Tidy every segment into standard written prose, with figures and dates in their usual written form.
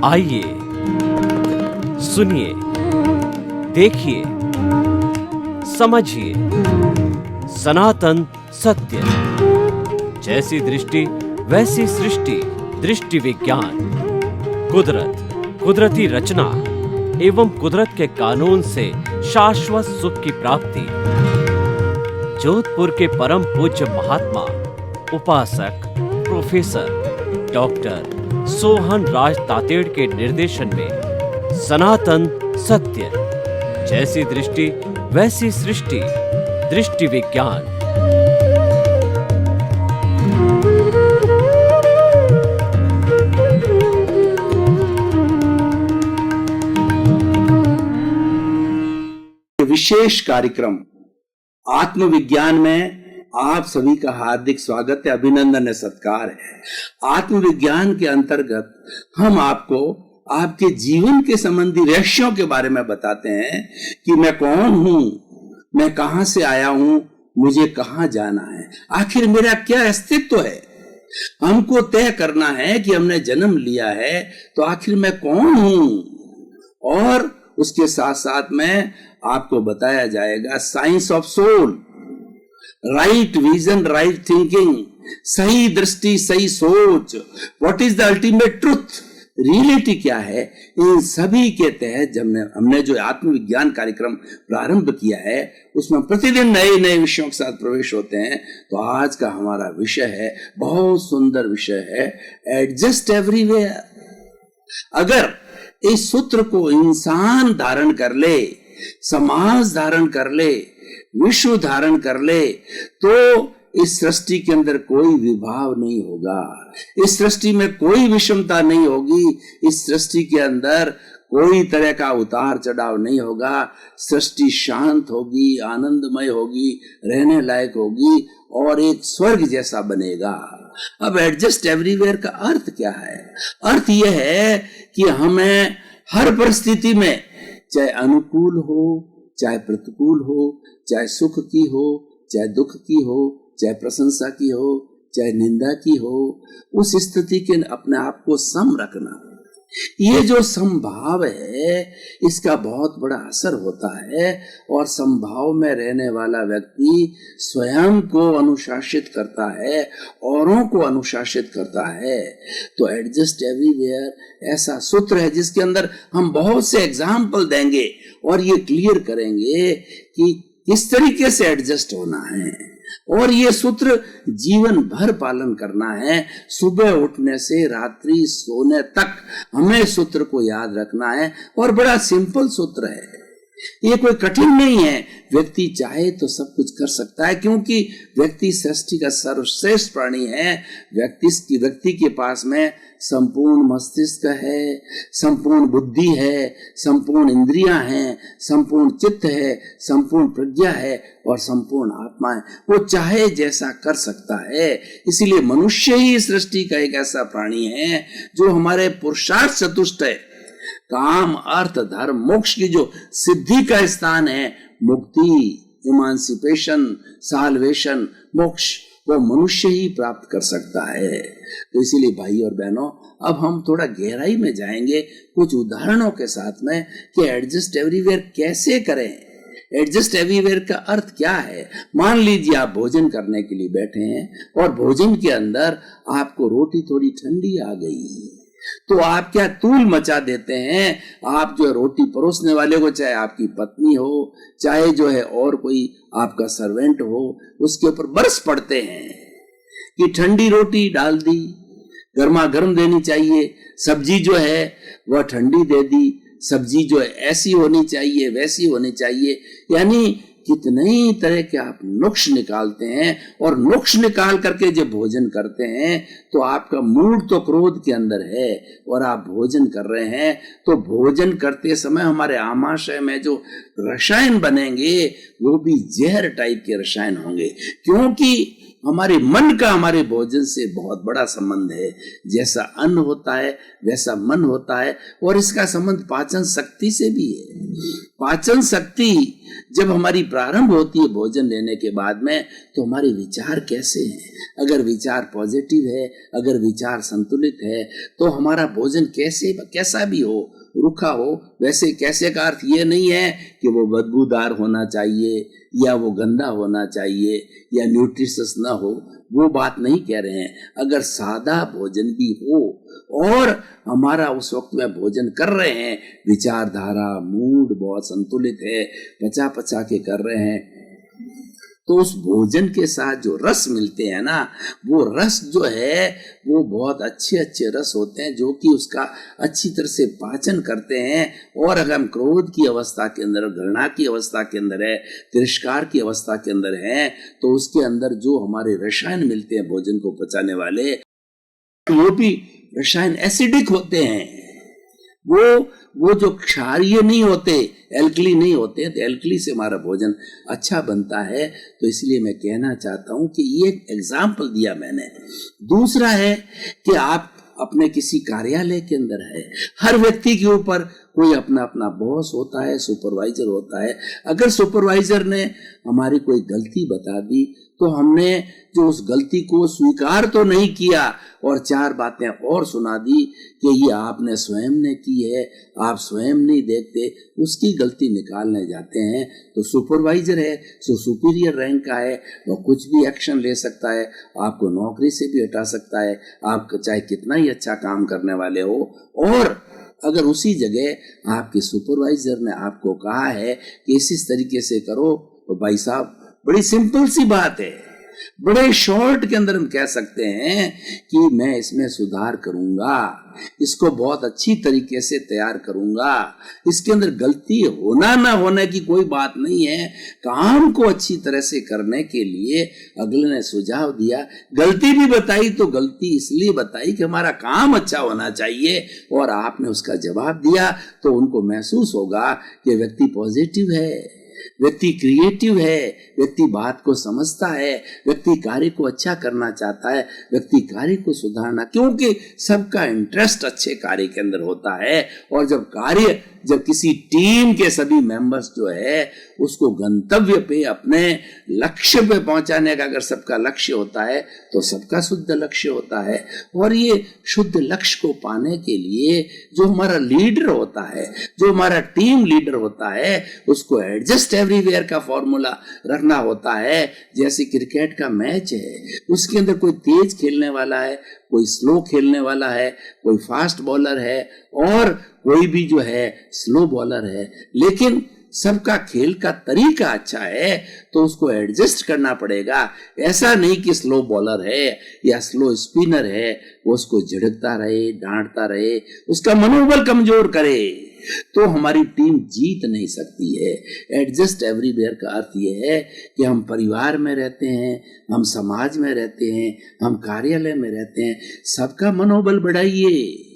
आइए सुनिए, देखिए, समझिए सनातन सत्य। जैसी दृष्टि वैसी सृष्टि, दृष्टि विज्ञान। कुदरत, कुदरती रचना एवं कुदरत के कानून से शाश्वत सुख की प्राप्ति। जोधपुर के परम पूज्य महात्मा उपासक प्रोफेसर डॉक्टर सोहन राज तातेड़ के निर्देशन में सनातन सत्य। जैसी दृष्टि वैसी सृष्टि, दृष्टि विज्ञान। विशेष कार्यक्रम आत्मविज्ञान में आप सभी का हार्दिक स्वागत है, अभिनंदन है, सत्कार है। आत्मविज्ञान के अंतर्गत हम आपको आपके जीवन के संबंधी रहस्यों के बारे में बताते हैं कि मैं कौन हूं, मैं कहां से आया हूं, मुझे कहां जाना है, आखिर मेरा क्या अस्तित्व है। हमको तय करना है कि हमने जन्म लिया है तो आखिर मैं कौन हूं। और उसके साथ साथ में आपको बताया जाएगा science of soul, right vision, right thinking, सही दृष्टि, सही सोच, what is the ultimate truth, reality क्या है। इन सभी के तहत जब हमने जो आत्मविज्ञान कार्यक्रम प्रारंभ किया है उसमें प्रतिदिन नए नए विषयों के साथ प्रवेश होते हैं। तो आज का हमारा विषय है, बहुत सुंदर विषय है, एडजस्ट एवरीवेयर। अगर इस सूत्र को इंसान धारण कर ले, समाज धारण कर ले, विश्व धारण कर ले, तो इस सृष्टि के अंदर कोई विभाव नहीं होगा, इस सृष्टि में कोई विषमता नहीं होगी, इस सृष्टि के अंदर कोई तरह का उतार चढ़ाव नहीं होगा। सृष्टि शांत होगी, आनंदमय होगी, रहने लायक होगी और एक स्वर्ग जैसा बनेगा। अब एडजस्ट एवरीवेयर का अर्थ क्या है? अर्थ यह है कि हमें हर परिस्थिति में, चाहे अनुकूल हो, चाहे प्रतिकूल हो, चाहे सुख की हो, चाहे दुख की हो, चाहे प्रशंसा की हो, चाहे निंदा की हो, उस स्थिति के अपने आप को सम रखना। ये जो समभाव है इसका बहुत बड़ा असर होता है और समभाव में रहने वाला व्यक्ति स्वयं को अनुशासित करता है, औरों को अनुशासित करता है। तो एडजस्ट एवरीवेयर ऐसा सूत्र है जिसके अंदर हम बहुत से एग्जाम्पल देंगे और ये क्लियर करेंगे कि किस तरीके से एडजस्ट होना है। और ये सूत्र जीवन भर पालन करना है, सुबह उठने से रात्रि सोने तक हमें सूत्र को याद रखना है। और बड़ा सिंपल सूत्र है, ये कोई कठिन नहीं है। व्यक्ति चाहे तो सब कुछ कर सकता है, क्योंकि व्यक्ति सृष्टि का सर्वश्रेष्ठ प्राणी है। व्यक्ति के पास में संपूर्ण मस्तिष्क है, संपूर्ण बुद्धि है, संपूर्ण इंद्रियां हैं, संपूर्ण चित्त है, संपूर्ण प्रज्ञा है और संपूर्ण आत्मा है। वो चाहे जैसा कर सकता है। इसीलिए मनुष्य ही सृष्टि का एक ऐसा प्राणी है जो हमारे पुरुषार्थ चतुष्ट है। काम, अर्थ, धर्म, मोक्ष की जो सिद्धि का स्थान है, मुक्ति, इमांसिपेशन, साल्वेशन, मोक्ष, वो मनुष्य ही प्राप्त कर सकता है। तो इसीलिए भाई और बहनों, अब हम थोड़ा गहराई में जाएंगे कुछ उदाहरणों के साथ में कि एडजस्ट एवरीवेयर कैसे करें। एडजस्ट एवरीवेयर का अर्थ क्या है? मान लीजिए आप भोजन करने के लिए बैठे हैं और भोजन के अंदर आपको रोटी थोड़ी ठंडी आ गई, तो आप क्या तूल मचा देते हैं। आप जो रोटी परोसने वाले को, चाहे आपकी पत्नी हो, चाहे जो है और कोई आपका सर्वेंट हो, उसके ऊपर बरस पड़ते हैं कि ठंडी रोटी डाल दी, गर्मा गर्म देनी चाहिए, सब्जी जो है वह ठंडी दे दी, सब्जी जो है ऐसी होनी चाहिए, वैसी होनी चाहिए। यानी कितने ही तरह के आप नुक्स निकालते हैं और नुक्स निकाल करके जब भोजन करते हैं तो आपका मूड तो क्रोध के अंदर है और आप भोजन कर रहे हैं। तो भोजन करते समय हमारे आमाशय में जो रसायन बनेंगे वो भी जहर टाइप के रसायन होंगे, क्योंकि हमारे मन का हमारे भोजन से बहुत बड़ा संबंध है। जैसा अन्न होता है वैसा मन होता है और इसका संबंध पाचन शक्ति से भी है। पाचन शक्ति जब हमारी प्रारंभ होती है भोजन लेने के बाद में, तो हमारे विचार कैसे हैं? अगर विचार पॉजिटिव है, अगर विचार संतुलित है, तो हमारा भोजन कैसा भी हो, रूखा हो, वैसे कैसे का अर्थ ये नहीं है कि वो बदबूदार होना चाहिए या वो गंदा होना चाहिए या न्यूट्रिशियस ना हो, वो बात नहीं कह रहे हैं। अगर सादा भोजन भी हो और हमारा उस वक्त में भोजन कर रहे हैं, विचारधारा, मूड बहुत संतुलित है, पचा के कर रहे हैं, तो उस भोजन के साथ जो रस मिलते हैं ना, वो रस जो है वो बहुत अच्छे अच्छे रस होते हैं, जो कि उसका अच्छी तरह से पाचन करते हैं। और अगर हम क्रोध की अवस्था के अंदर, घृणा की अवस्था के अंदर है, तिरस्कार की अवस्था के अंदर है, तो उसके अंदर जो हमारे रसायन मिलते हैं भोजन को पचाने वाले, वो भी रसायन एसिडिक होते हैं। वो जो क्षारीय नहीं होते, एल्कली नहीं होते, तो एल्कली से हमारा भोजन अच्छा बनता है। तो इसलिए मैं कहना चाहता हूं कि ये एक एग्जाम्पल दिया मैंने। दूसरा है कि आप अपने किसी कार्यालय के अंदर है, हर व्यक्ति के ऊपर कोई अपना अपना बॉस होता है, सुपरवाइजर होता है। अगर सुपरवाइजर ने हमारी कोई गलती बता दी, तो हमने जो उस गलती को स्वीकार तो नहीं किया और चार बातें और सुना दी कि ये आपने स्वयं ने की है, आप स्वयं नहीं देखते, उसकी गलती निकालने जाते हैं। तो सुपरवाइजर है, सो सुपीरियर रैंक का है, वो कुछ भी एक्शन ले सकता है, आपको नौकरी से भी हटा सकता है, आप चाहे कितना ही अच्छा काम करने वाले हो। और अगर उसी जगह आपके सुपरवाइजर ने आपको कहा है कि इस तरीके से करो, तो भाई साहब बड़ी सिंपल सी बात है, बड़े शॉर्ट के अंदर हम कह सकते हैं कि मैं इसमें सुधार करूंगा, इसको बहुत अच्छी तरीके से तैयार करूंगा, इसके अंदर गलती होना ना होने की कोई बात नहीं है। काम को अच्छी तरह से करने के लिए अगले ने सुझाव दिया, गलती भी बताई, तो गलती इसलिए बताई कि हमारा काम अच्छा होना चाहिए, और आपने उसका जवाब दिया, तो उनको महसूस होगा कि व्यक्ति पॉजिटिव है, व्यक्ति क्रिएटिव है, व्यक्ति बात को समझता है, व्यक्ति कार्य को अच्छा करना चाहता है, व्यक्ति कार्य को सुधारना, क्योंकि सबका इंटरेस्ट अच्छे कार्य के अंदर होता है। और जब किसी टीम के सभी मेंबर्स जो है उसको गंतव्य पे, अपने लक्ष्य पे पहुंचाने का अगर सबका लक्ष्य होता है, तो सबका शुद्ध लक्ष्य होता है। और ये शुद्ध लक्ष्य को पाने के लिए जो हमारा लीडर होता है, जो हमारा टीम लीडर होता है, उसको एडजस्ट एवरीवेयर का फॉर्मूला रखना होता है। जैसे क्रिकेट का मैच है, उसके अंदर कोई तेज खेलने वाला है, कोई स्लो खेलने वाला है, कोई फास्ट बॉलर है और कोई भी जो है स्लो बॉलर है, लेकिन सबका खेल का तरीका अच्छा है, तो उसको एडजस्ट करना पड़ेगा। ऐसा नहीं कि स्लो बॉलर है या स्लो स्पिनर है, वो उसको झिड़कता रहे, डांटता रहे, उसका मनोबल कमजोर करे, तो हमारी टीम जीत नहीं सकती है। एडजस्ट एवरीवेयर का अर्थ यह है कि हम परिवार में रहते हैं, हम समाज में रहते हैं, हम कार्यालय में रहते हैं, सबका मनोबल बढ़ाइए।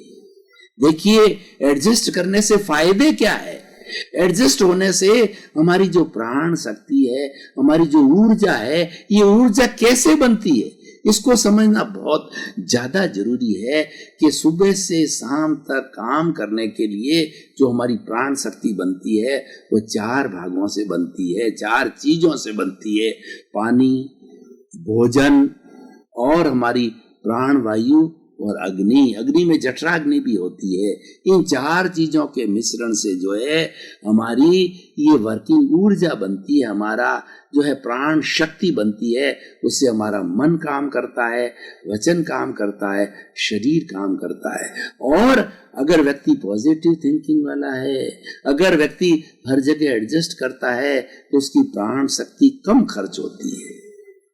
देखिए, एडजस्ट करने से फायदे क्या है? एडजस्ट होने से हमारी जो प्राण शक्ति है, हमारी जो ऊर्जा है, ये ऊर्जा कैसे बनती है, इसको समझना बहुत ज्यादा जरूरी है कि सुबह से शाम तक काम करने के लिए जो हमारी प्राण शक्ति बनती है, वो चार भागों से बनती है, चार चीजों से बनती है: पानी, भोजन और हमारी प्राण वायु और अग्नि में जठराग्नि भी होती है। इन चार चीजों के मिश्रण से जो है हमारी ये वर्किंग ऊर्जा बनती है, हमारा जो है प्राण शक्ति बनती है। उससे हमारा मन काम करता है, वचन काम करता है, शरीर काम करता है। और अगर व्यक्ति पॉजिटिव थिंकिंग वाला है, अगर व्यक्ति हर जगह एडजस्ट करता है, तो उसकी प्राण शक्ति कम खर्च होती है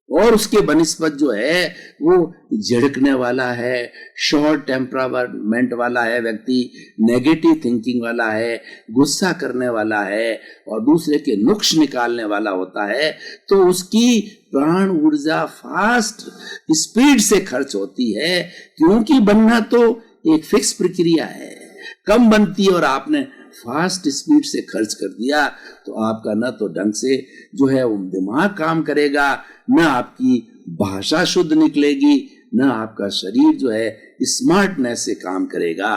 और उसके बनिस्बत जो है वो झिड़कने वाला है, शॉर्ट टेम्परामेंट वाला है, व्यक्ति नेगेटिव थिंकिंग वाला है, गुस्सा करने वाला है और दूसरे के नुक्स निकालने वाला होता है, तो उसकी प्राण ऊर्जा फास्ट स्पीड से खर्च होती है, क्योंकि बनना तो एक फिक्स प्रक्रिया है, कम बनती है। और आपने फास्ट स्पीड से खर्च कर दिया तो आपका न तो ढंग से जो है वो दिमाग काम करेगा, न आपकी भाषा शुद्ध निकलेगी, न आपका शरीर जो है स्मार्टनेस से काम करेगा।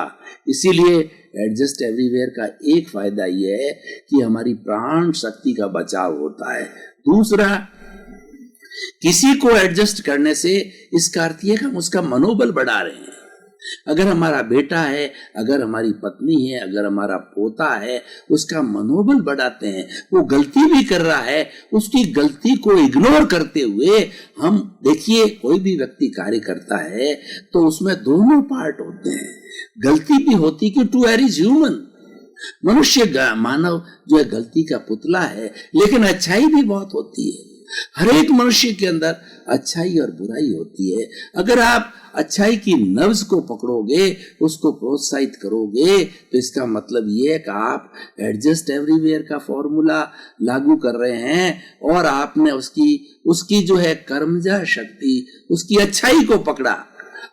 इसीलिए एडजस्ट एवरीवेयर का एक फायदा यह है कि हमारी प्राण शक्ति का बचाव होता है। दूसरा, किसी को एडजस्ट करने से इसका अर्थ यह कि हम उसका मनोबल बढ़ा रहे हैं। अगर हमारा बेटा है, अगर हमारी पत्नी है, अगर हमारा पोता है, उसका मनोबल बढ़ाते हैं। वो गलती भी कर रहा है, उसकी गलती को इग्नोर करते हुए हम, देखिए कोई भी व्यक्ति कार्य करता है तो उसमें दोनों पार्ट होते हैं। गलती भी होती कि टू एयर इज ह्यूमन, मनुष्य मानव जो है गलती का पुतला है, लेकिन अच्छाई भी बहुत होती है। हर एक मनुष्य के अंदर अच्छाई और बुराई होती है। अगर आप अच्छाई की नब्ज को पकड़ोगे, उसको प्रोत्साहित करोगे, तो इसका मतलब ये है कि आप एडजस्ट एवरीवेयर का फॉर्मूला लागू कर रहे हैं और आपने उसकी जो है कर्मजा शक्ति, उसकी अच्छाई को पकड़ा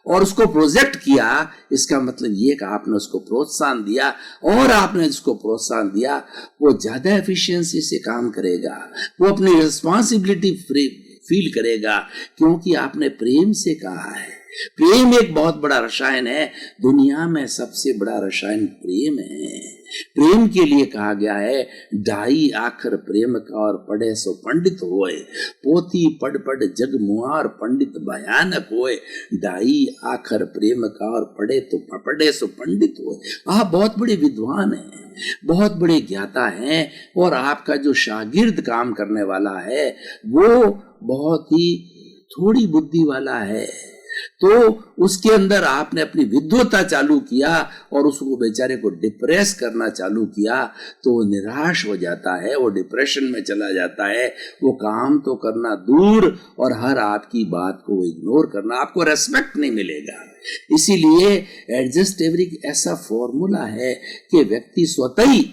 और उसको प्रोजेक्ट किया। इसका मतलब ये कि आपने उसको प्रोत्साहन दिया, और आपने जिसको प्रोत्साहन दिया वो ज्यादा एफिशिएंसी से काम करेगा, वो अपनी रिस्पॉन्सिबिलिटी फील करेगा, क्योंकि आपने प्रेम से कहा है। प्रेम एक बहुत बड़ा रसायन है, दुनिया में सबसे बड़ा रसायन प्रेम है। प्रेम के लिए कहा गया है, ढाई आखर प्रेम का और पढ़े सो पंडित होए, पोथी पढ़ पढ़ जग मुआर पंडित भयानक होए। ढाई आखर प्रेम का और पढ़े सो पंडित होए। आप बहुत बड़े विद्वान हैं, बहुत बड़े ज्ञाता हैं, और आपका जो शागिर्द काम करने वाला है वो बहुत ही थोड़ी बुद्धि वाला है, तो उसके अंदर आपने अपनी विद्वता चालू किया और उसको बेचारे को डिप्रेस करना चालू किया, तो वो निराश हो जाता है, वो डिप्रेशन में चला जाता है। वो काम तो करना दूर और हर आपकी बात को इग्नोर करना, आपको रेस्पेक्ट नहीं मिलेगा। इसीलिए एडजस्ट एवरी ऐसा फॉर्मूला है कि व्यक्ति स्वतः ही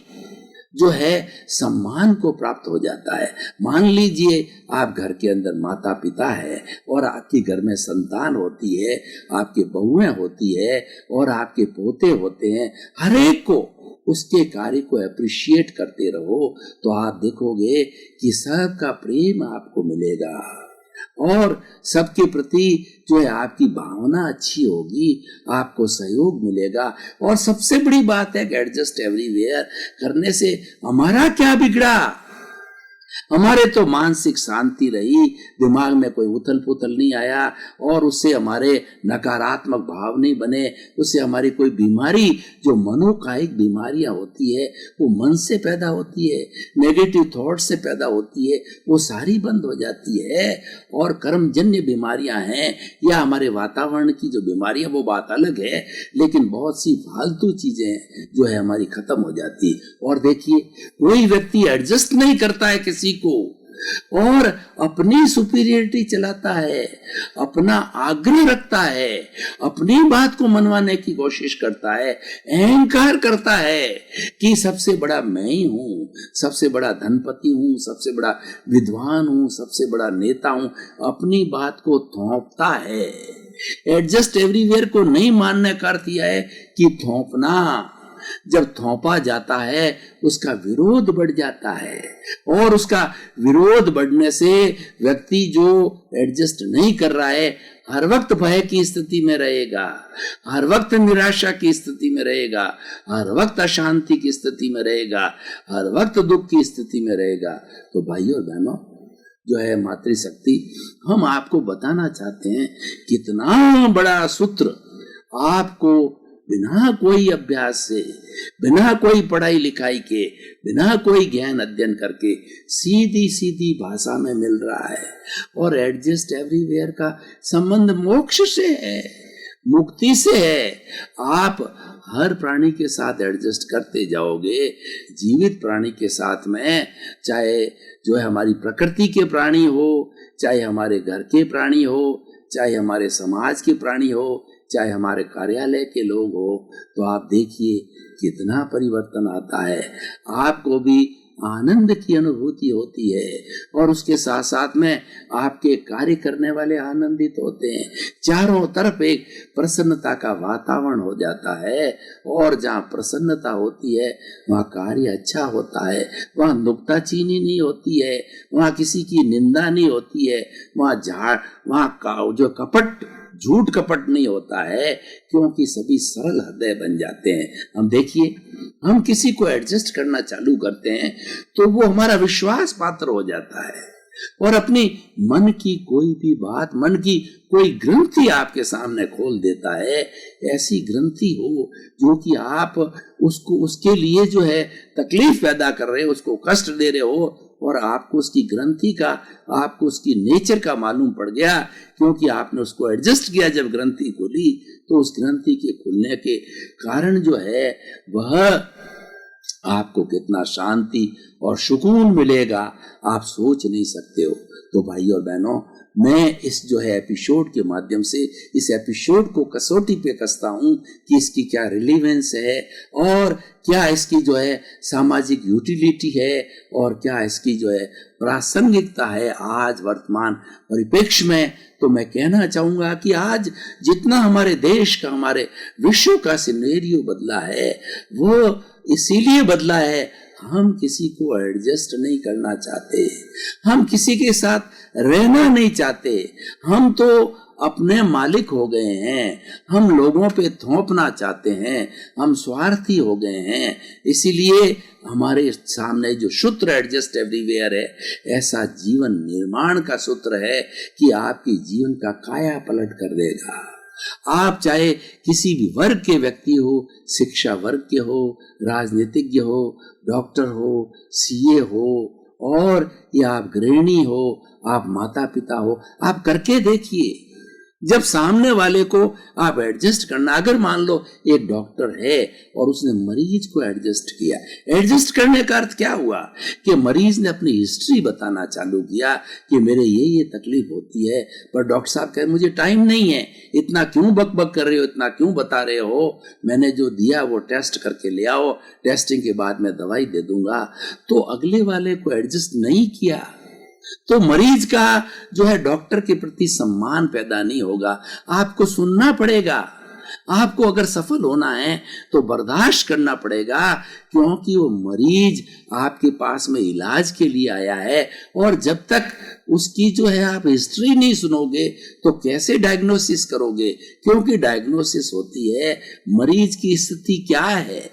जो है सम्मान को प्राप्त हो जाता है। मान लीजिए आप घर के अंदर माता पिता है और आपके घर में संतान होती है, आपके बहुएं होती है और आपके पोते होते हैं। हर एक को उसके कार्य को अप्रिशिएट करते रहो, तो आप देखोगे कि सबका प्रेम आपको मिलेगा और सबके प्रति जो है आपकी भावना अच्छी होगी, आपको सहयोग मिलेगा। और सबसे बड़ी बात है कि एडजस्ट एवरीवेयर करने से हमारा क्या बिगड़ा, हमारे तो मानसिक शांति रही, दिमाग में कोई उथल पुथल नहीं आया, और उससे हमारे नकारात्मक भाव नहीं बने, उससे हमारी कोई बीमारी, जो मनोकायिक बीमारियां होती है वो मन से पैदा होती है, नेगेटिव थॉट से पैदा होती है, वो सारी बंद हो जाती है। और कर्मजन्य बीमारियां हैं या हमारे वातावरण की जो बीमारियां, वो बात अलग है, लेकिन बहुत सी फालतू चीजें जो है हमारी खत्म हो जाती है। और देखिए, कोई व्यक्ति एडजस्ट नहीं करता है किसी को और अपनी सुपीरियरिटी चलाता है, अपना आग्रह रखता है, अपनी बात को मनवाने की कोशिश करता है, अहंकार करता है कि सबसे बड़ा मैं ही हूँ, सबसे बड़ा धनपति हूँ, सबसे बड़ा विद्वान हूँ, सबसे बड़ा नेता हूँ, अपनी बात को थोपता है। एडजस्ट एवरीवेयर को नहीं मानने का अर्थ यह है कि थोपना, जब थोपा जाता है उसका विरोध बढ़ जाता है, और उसका विरोध बढ़ने से व्यक्ति जो एडजस्ट नहीं कर रहा है हर वक्त भय की स्थिति में रहेगा, हर वक्त निराशा की स्थिति में रहेगा, हर वक्त अशांति की स्थिति में रहेगा, हर वक्त दुख की स्थिति में रहेगा। तो भाइयों और बहनों, जो है मातृशक्ति, हम आपको बताना चाहते हैं कितना बड़ा सूत्र आपको बिना कोई अभ्यास से, बिना कोई पढ़ाई लिखाई के, बिना कोई ज्ञान अध्ययन करके सीधी सीधी भाषा में मिल रहा है। और एडजस्ट एवरीवेयर का संबंध मोक्ष से है, मुक्ति से है। आप हर प्राणी के साथ एडजस्ट करते जाओगे, जीवित प्राणी के साथ में, चाहे जो है हमारी प्रकृति के प्राणी हो, चाहे हमारे घर के प्राणी हो, चाहे हमारे समाज के प्राणी हो, चाहे हमारे कार्यालय के लोग हो, तो आप देखिए कितना परिवर्तन आता है। आपको भी आनंद की अनुभूति होती है और उसके साथ साथ में आपके कार्य करने वाले आनंदित होते हैं। चारों तरफ एक प्रसन्नता का वातावरण हो जाता है, और जहाँ प्रसन्नता होती है वहाँ कार्य अच्छा होता है, वहाँ नुक्ताचीनी नहीं होती है, वहाँ किसी की निंदा नहीं होती है, वहाँ जो कपट झूठ कपट नहीं होता है, क्योंकि सभी सरल हृदय बन जाते हैं। हम देखिए, हम किसी को एडजस्ट करना चालू करते हैं तो वो हमारा विश्वास पात्र हो जाता है, और अपनी मन की कोई भी बात, मन की कोई ग्रंथि आपके सामने खोल देता है। ऐसी ग्रंथि हो जो कि आप उसको, उसके लिए जो है तकलीफ पैदा कर रहे हो, उसको कष्ट दे रहे हो, और आपको उसकी ग्रंथि का, आपको उसकी नेचर का मालूम पड़ गया, क्योंकि आपने उसको एडजस्ट किया। जब ग्रंथि खुली तो उस ग्रंथि के खुलने के कारण जो है वह आपको कितना शांति और सुकून मिलेगा, आप सोच नहीं सकते हो। तो भाई और बहनों, मैं इस जो है एपिसोड के माध्यम से इस एपिसोड को कसौटी पे कसता हूँ कि इसकी क्या रिलेवेंस है, और क्या इसकी जो है सामाजिक यूटिलिटी है, और क्या इसकी जो है प्रासंगिकता है आज वर्तमान परिप्रेक्ष्य में। तो मैं कहना चाहूंगा कि आज जितना हमारे देश का, हमारे विश्व का सिनेरियो बदला है, वो इसीलिए बदला है, हम किसी को एडजस्ट नहीं करना चाहते, हम किसी के साथ रहना नहीं चाहते, हम तो अपने मालिक हो गए हैं, हम लोगों पे थोपना चाहते हैं, हम स्वार्थी हो गए हैं। इसीलिए हमारे सामने जो सूत्र एडजस्ट एवरीवेयर है, ऐसा जीवन निर्माण का सूत्र है कि आपकी जीवन का काया पलट कर देगा। आप चाहे किसी भी वर्ग के व्यक्ति हो, शिक्षा वर्ग के हो, राजनीतिज्ञ हो, डॉक्टर हो, सीए हो, और या आप गृहिणी हो, आप माता पिता हो, आप करके देखिए। जब सामने वाले को आप एडजस्ट करना, अगर मान लो एक डॉक्टर है और उसने मरीज को एडजस्ट किया, एडजस्ट करने का अर्थ क्या हुआ कि मरीज ने अपनी हिस्ट्री बताना चालू किया कि मेरे ये तकलीफ होती है, पर डॉक्टर साहब कहे मुझे टाइम नहीं है, इतना क्यों बक कर रहे हो, इतना क्यों बता रहे हो, मैंने जो दिया वो टेस्ट करके ले आओ, टेस्टिंग के बाद मैं दवाई दे दूंगा। तो अगले वाले को एडजस्ट नहीं किया तो मरीज का जो है डॉक्टर के प्रति सम्मान पैदा नहीं होगा। आपको सुनना पड़ेगा, आपको अगर सफल होना है तो बर्दाश्त करना पड़ेगा, क्योंकि वो मरीज आपके पास में इलाज के लिए आया है, और जब तक उसकी जो है आप हिस्ट्री नहीं सुनोगे तो कैसे डायग्नोसिस करोगे, क्योंकि डायग्नोसिस होती है मरीज की स्थिति क्या है,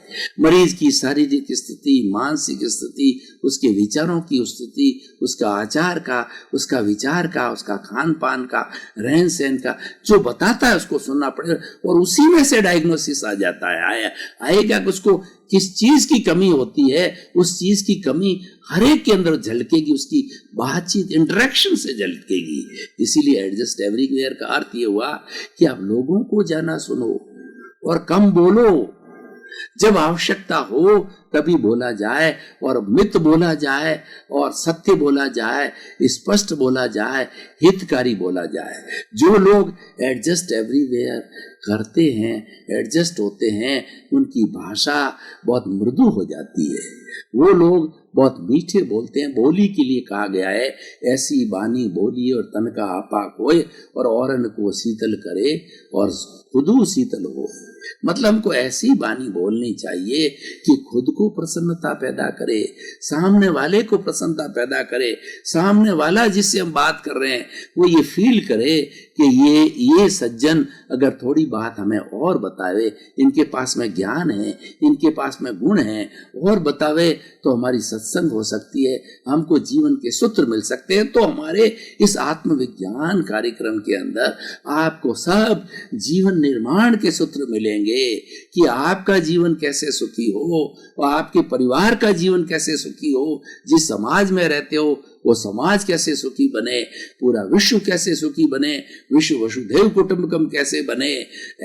मरीज की शारीरिक स्थिति, मानसिक स्थिति, उसके विचारों की स्थिति, उसका आचार का, उसका विचार का, उसका खान पान का, रहन सहन का, जो बताता है उसको सुनना पड़ेगा, और उसी में से डायग्नोसिस आ जाता है। आएगा कि उसको किस चीज की कमी होती है, उस चीज की कमी हर एक के अंदर झलकेगी, उसकी बातचीत इंटरेक्शन से झलकेगी। इसीलिए एडजस्ट एवरीवेयर का अर्थ ये हुआ कि आप लोगों को जाना सुनो और कम बोलो, जब आवश्यकता हो तभी बोला जाए, और मित बोला जाए, और सत्य बोला जाए, स्पष्ट बोला जाए, हितकारी बोला जाए। जो लोग एडजस्ट एवरीवेयर करते हैं, एडजस्ट होते हैं, उनकी भाषा बहुत मृदु हो जाती है, वो लोग बहुत मीठे बोलते हैं। बोली के लिए कहा गया है, ऐसी बानी बोली और तन का आपा कोय, और औरन को शीतल करे और खुदू शीतल हो। मतलब हमको ऐसी बानी बोलनी चाहिए कि खुद को प्रसन्नता पैदा करे, सामने वाले को प्रसन्नता पैदा करे, सामने वाला जिससे हम बात कर रहे हैं वो ये फील करे कि ये सज्जन अगर थोड़ी बात हमें और बतावे, इनके पास में ज्ञान है, इनके पास में गुण है, और बतावे तो हमारी सत्संग हो सकती है, हमको जीवन के सूत्र मिल सकते हैं। तो हमारे इस आत्मविज्ञान कार्यक्रम के अंदर आपको सब जीवन निर्माण के सूत्र मिलेंगे कि आपका जीवन कैसे सुखी हो, और आपके परिवार का जीवन कैसे सुखी हो, जिस समाज में रहते हो वो समाज कैसे सुखी बने, पूरा विश्व कैसे सुखी बने, विश्व वसुधैव कुटुंबकम कैसे बने।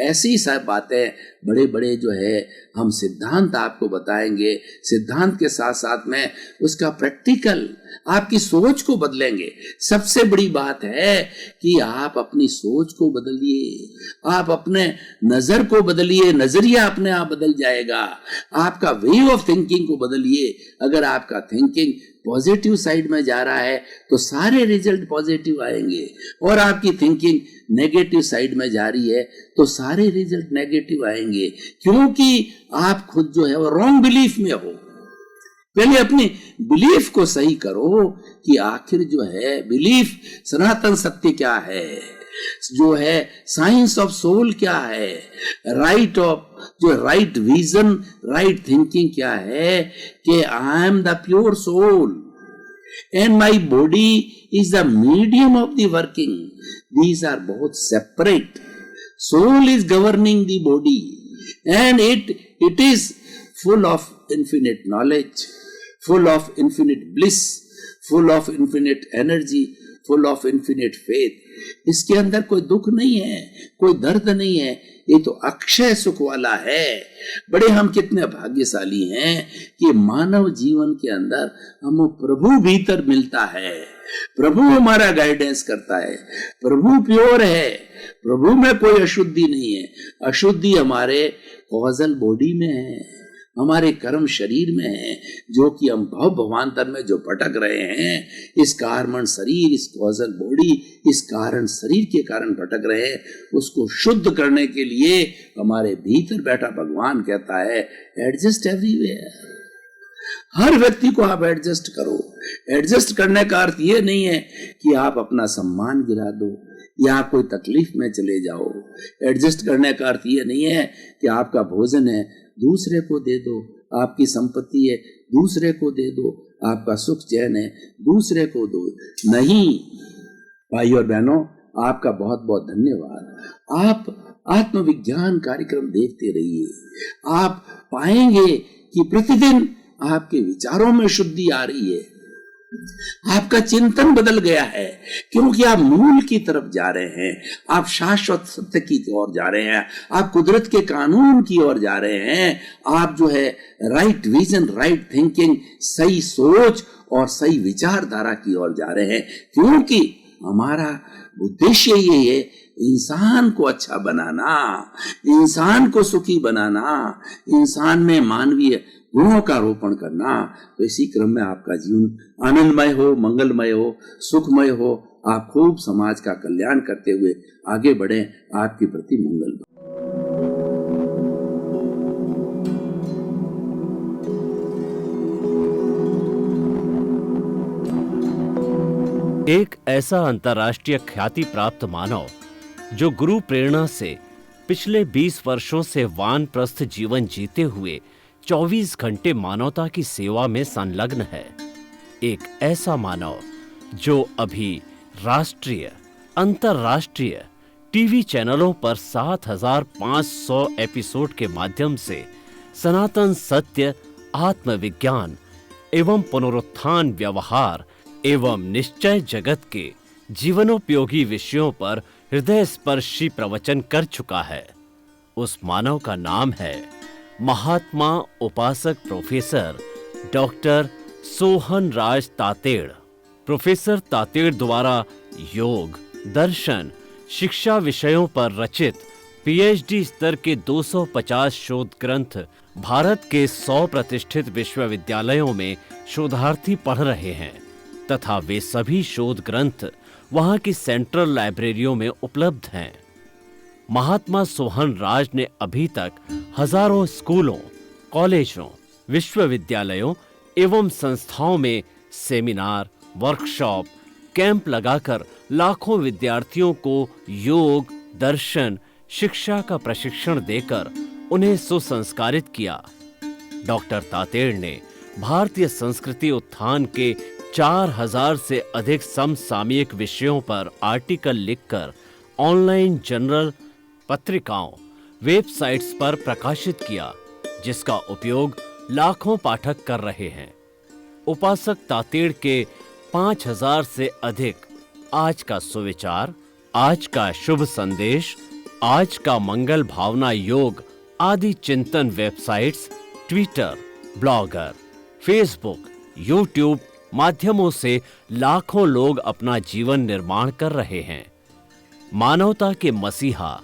ऐसी सब बातें बड़े बड़े जो है हम सिद्धांत आपको बताएंगे, सिद्धांत के साथ साथ में उसका प्रैक्टिकल आपकी सोच को बदलेंगे। सबसे बड़ी बात है कि आप अपनी सोच को बदलिए, आप अपने नजर को बदलिए, नजरिया अपने आप बदल जाएगा। आपका वे ऑफ थिंकिंग को बदलिए। अगर आपका थिंकिंग पॉजिटिव साइड में जा रहा है तो सारे रिजल्ट पॉजिटिव आएंगे, और आपकी थिंकिंग नेगेटिव साइड में जा रही है तो सारे रिजल्ट नेगेटिव आएंगे, क्योंकि आप खुद जो है वो रॉन्ग बिलीफ में हो। पहले अपनी बिलीफ को सही करो कि आखिर जो है बिलीफ सनातन सत्य क्या है, जो है साइंस ऑफ सोल क्या है, राइट विजन, राइट थिंकिंग क्या है कि I am the pure soul and my body is the medium of the working. These are both separate. Soul is governing the body and it is full of infinite knowledge, full of infinite bliss, full of infinite energy, full of infinite faith. इसके अंदर कोई दुख नहीं है, कोई दर्द नहीं है, ये तो अक्षय सुख वाला है। बड़े हम कितने भाग्यशाली हैं कि मानव जीवन के अंदर हमें प्रभु भीतर मिलता है, प्रभु हमारा गाइडेंस करता है, प्रभु प्योर है, प्रभु में कोई अशुद्धि नहीं है। अशुद्धि हमारे कॉजल बॉडी में है, हमारे कर्म शरीर में है, जो कि हम भवांतर में जो भटक रहे हैं, इस कारण शरीर, इस कॉजल बॉडी, इस कारण शरीर के कारण भटक रहे हैं, उसको शुद्ध करने के लिए हमारे भीतर बैठा भगवान कहता है एडजस्ट एवरीवेयर। हर व्यक्ति को आप एडजस्ट करो। एडजस्ट करने का अर्थ ये नहीं है कि आप अपना सम्मान गिरा दो या आप कोई तकलीफ में चले जाओ। एडजस्ट करने का अर्थ ये नहीं है कि आपका भोजन है दूसरे को दे दो, आपकी संपत्ति है दूसरे को दे दो, आपका सुख चैन है दूसरे को दो। नहीं भाई और बहनों, आपका बहुत बहुत धन्यवाद। आप आत्मविज्ञान कार्यक्रम देखते रहिए। आप पाएंगे कि प्रतिदिन आपके विचारों में शुद्धि आ रही है, आपका चिंतन बदल गया है, क्योंकि आप मूल की तरफ जा रहे हैं, आप शाश्वत सत्य की ओर जा रहे हैं, आप कुदरत के कानून की ओर जा रहे हैं, आप जो है राइट विजन, राइट थिंकिंग, सही सोच और सही विचारधारा की ओर जा रहे हैं। क्योंकि हमारा उद्देश्य ये है इंसान को अच्छा बनाना, इंसान को सुखी बनाना, इंसान में मानवीय गुणों का रोपण करना। तो इसी क्रम में आपका जीवन आनंदमय हो, मंगलमय हो, सुखमय हो, आप खूब समाज का कल्याण करते हुए आगे बढ़े। आपके प्रति मंगल। एक ऐसा अंतर्राष्ट्रीय ख्याति प्राप्त मानव जो गुरु प्रेरणा से पिछले 20 वर्षों से वानप्रस्थ जीवन जीते हुए 24 घंटे मानवता की सेवा में संलग्न है। एक ऐसा मानव जो अभी राष्ट्रीय, अंतर्राष्ट्रीय टीवी चैनलों पर 7,500 एपिसोड के माध्यम से सनातन सत्य, आत्मविज्ञान एवं पुनरुत्थान, व्यवहार एवं निश्चय जगत के जीवनोपयोगी विषयों पर हृदय स्पर्शी प्रवचन कर चुका है। उस मानव का नाम है महात्मा उपासक प्रोफेसर डॉक्टर सोहन राज तातेड़। प्रोफेसर तातेड़ द्वारा योग, दर्शन, शिक्षा विषयों पर रचित पीएचडी स्तर के 250 शोध ग्रंथ भारत के 100 प्रतिष्ठित विश्वविद्यालयों में शोधार्थी पढ़ रहे हैं तथा वे सभी शोध ग्रंथ वहां की सेंट्रल लाइब्रेरियों में उपलब्ध हैं। महात्मा सोहन राज ने अभी तक हजारों स्कूलों, कॉलेजों, विश्वविद्यालयों एवं संस्थाओं में सेमिनार, वर्कशॉप, कैंप लगाकर लाखों विद्यार्थियों को योग, दर्शन, शिक्षा का प्रशिक्षण देकर उन्हें सुसंस्कारित किया। डॉक्टर तातेड़ ने भारतीय संस्कृति उत्थान के 4000 से अधिक समसामयिक विषयों पर आर्टिकल लिखकर ऑनलाइन जर्नल, पत्रिकाओं, वेबसाइट्स पर प्रकाशित किया, जिसका उपयोग लाखों पाठक कर रहे हैं। उपासक तातेड़ के 5000 से अधिक आज का सुविचार, आज का शुभ संदेश, आज का मंगल भावना योग आदि चिंतन websites, Twitter, blogger, Facebook, YouTube माध्यमों से लाखों लोग अपना जीवन निर्माण कर रहे हैं। मानवता के मसीहा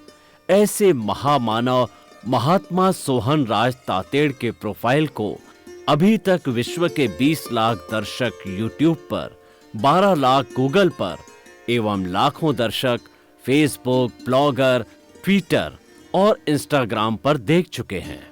ऐसे महामानव महात्मा सोहन राज तातेड़ के प्रोफाइल को अभी तक विश्व के 20 लाख दर्शक यूट्यूब पर, 12 लाख गूगल पर एवं लाखों दर्शक फेसबुक, ब्लॉगर, ट्विटर और इंस्टाग्राम पर देख चुके हैं।